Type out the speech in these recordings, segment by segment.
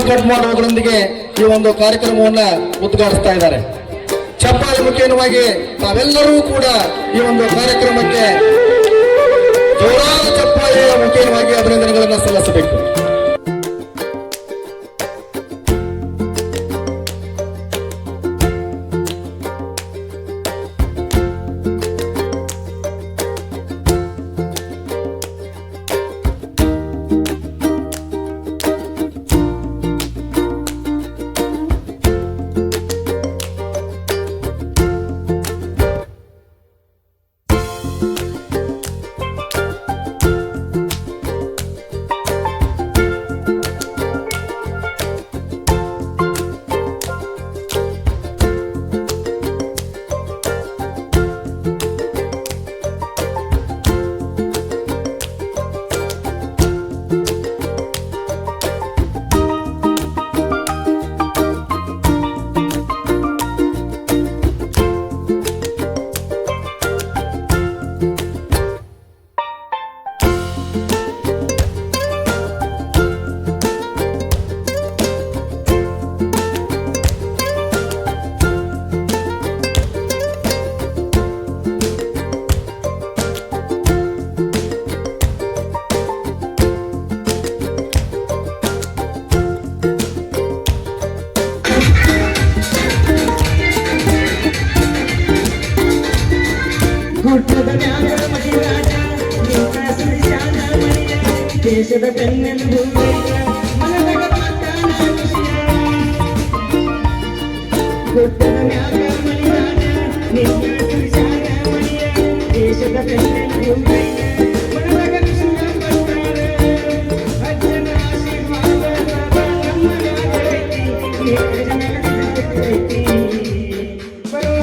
Cut ಮಾಡುವುದರೊಂದಿಗೆ ಈ ಒಂದು ಕಾರ್ಯಕ್ರಮವನ್ನ ಉದ್ಘಾಟಿಸ್ತಾ ಇದ್ದಾರೆ. ಚಪ್ಪಾಳೆ ಮುಖೇನವಾಗಿ ತಾವೆಲ್ಲರೂ ಕೂಡ ಈ ಒಂದು ಕಾರ್ಯಕ್ರಮಕ್ಕೆ ಜೋರಾದ ಚಪ್ಪಾಳೆಯ ಮುಖೇನವಾಗಿ ಅಭಿನಂದನೆಗಳನ್ನು ಸಲ್ಲಿಸಬೇಕು. ದೇಶದ ಬೆನ್ನೆಲುಬು ಮನದಾಗ ಮಾತಾನ ವಿಷಯ ಗುಡ್ಡದ ಮ್ಯಾಗ ಮಲಿದಾನ ನಿನ್ನ ಸುರಿಸಾನ ಮಣಿಯ ದೇಶದ ಬೆನ್ನೆಲುಬು ಮನದಾಗ ವಿಷಯ ಬರ್ತಾರೆ ಅಜ್ಜನ ಆಶೀರ್ವಾದ ನಮ್ಮದಾಗೈತಿ ಐತಿ ಬರೋ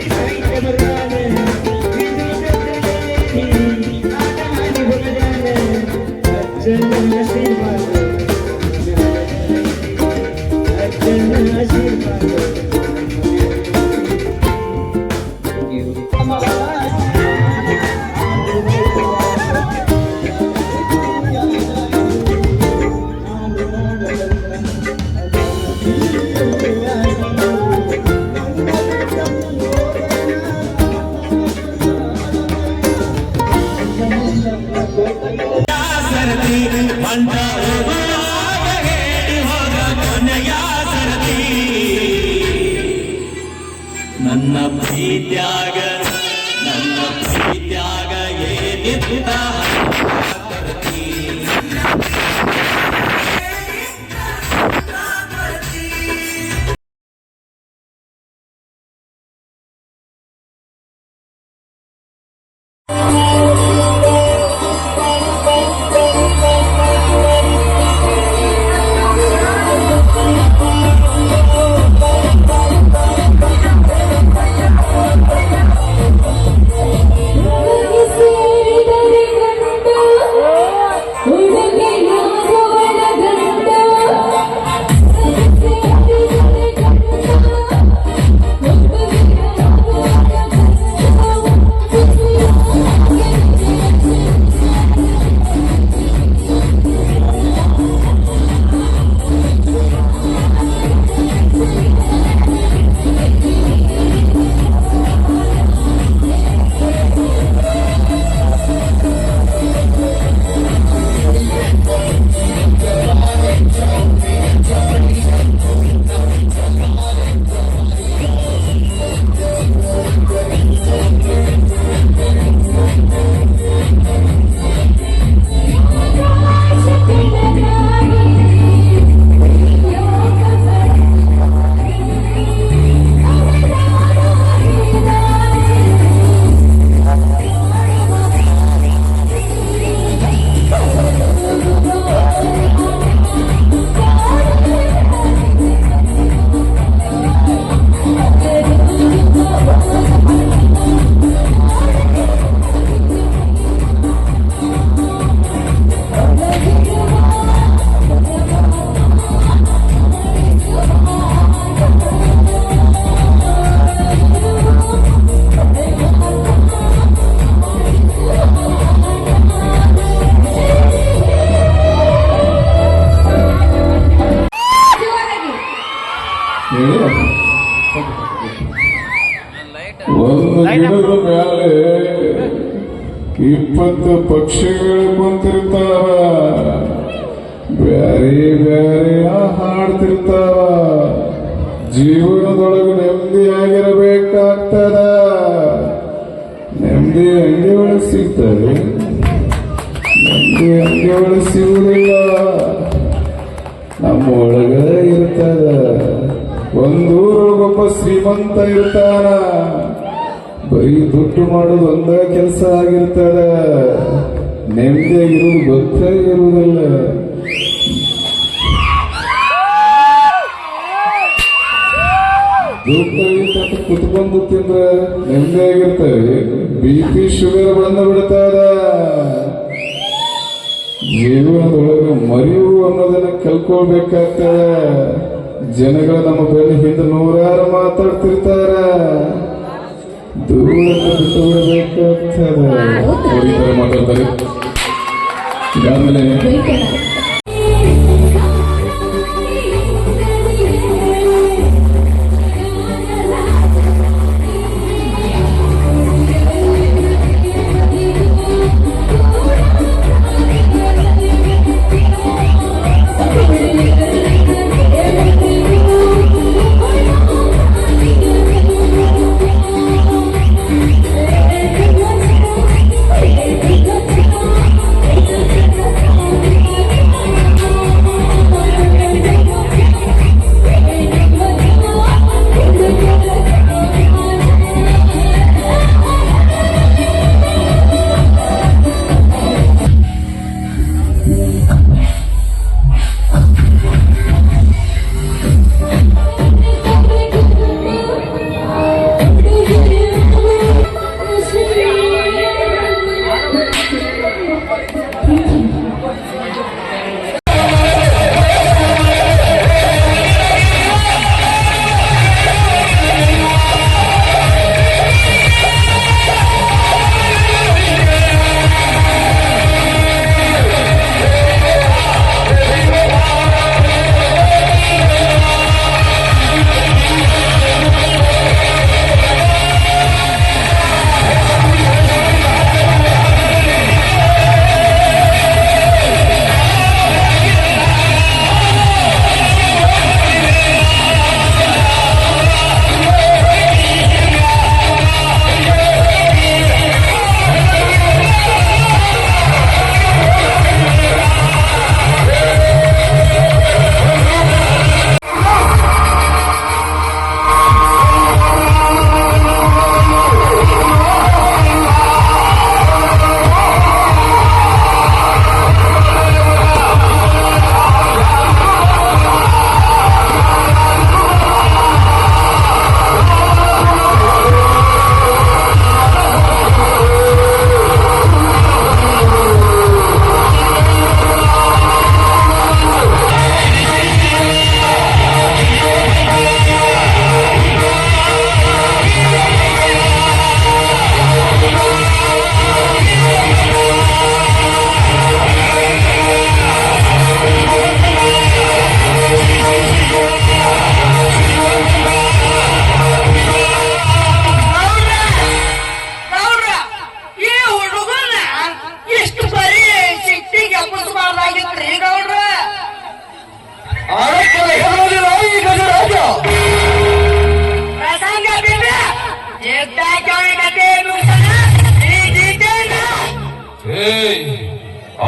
ಸಾಹಿತ್ಯ ಬರಗಾಲ ನನ್ನ ಪ್ರೀತ್ಯಾಗ ಏನಿದ್ದ ಸೇರಿದರೆ ಕಂಡು 20 ಪಕ್ಷಿಗಳು ಕುಂತಿರ್ತಾವ, ಬ್ಯಾರೆ ಬ್ಯಾರೆ ಹಾಡ್ತಿರ್ತಾವ. ಜೀವನದೊಳಗೆ ನೆಮ್ಮದಿಯಾಗಿರಬೇಕಾಗ್ತದ. ನೆಮ್ಮದಿ ಅಂಗಿ ಒಳಗೆ ಸಿಗ್ತದೆ, ನೆಮ್ಮದಿ ಅಂಗಿ ಒಳಗೆ ಸಿಗುವುದಿಲ್ಲ, ನಮ್ಮ ಒಳಗ ಇರ್ತದ. ಒಂದೂರೊಳಗೊಬ್ಬ ಶ್ರೀಮಂತ ಇರ್ತಾನ, ಬರೀ ದುಡ್ಡು ಮಾಡೋದು ಒಂದ ಕೆಲಸ ಆಗಿರ್ತದ, ನೆಮ್ಮದಿಯಾಗಿರೋದು ಗೊತ್ತೇ ಇರುವುದಿಲ್ಲ. ದುಡ್ಡು ಕುತ್ಕೊಂಡು ತಿಂದ್ರೆ ನೆಮ್ಮದಿಯಾಗಿರ್ತವೆ, BP ಶುಗರ್ ಬಂದು ಬಿಡ್ತಾರ. ಜೀವನದೊಳಗೆ ಮರಿವು ಅನ್ನೋದನ್ನ ಕಲ್ಕೊಳ್ಬೇಕಾಗ್ತದೆ. ಜನಗಳು ನಮ್ಮ ಬೆನ್ನ ಹಿಂದೆ ನೂರಾರು ಮಾತಾಡ್ತಿರ್ತಾರ, ದೂರ ಬಿಟ್ಟು ಬಿಡಬೇಕಾಗ್ತದೆ. ಅವ್ರು ಈ ಥರ ಮಾತಾಡ್ತಾರೆ. ಇದಾದ್ಮೇಲೆ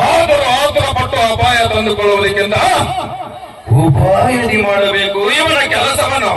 ಆತರ ಪಟ್ಟು ಅಪಾಯ ತಂದುಕೊಳ್ಳುವುದಕ್ಕಿಂತ ಉಪಾಯದಿ ಮಾಡಬೇಕು ಇವನ ಕೆಲಸವನ್ನು.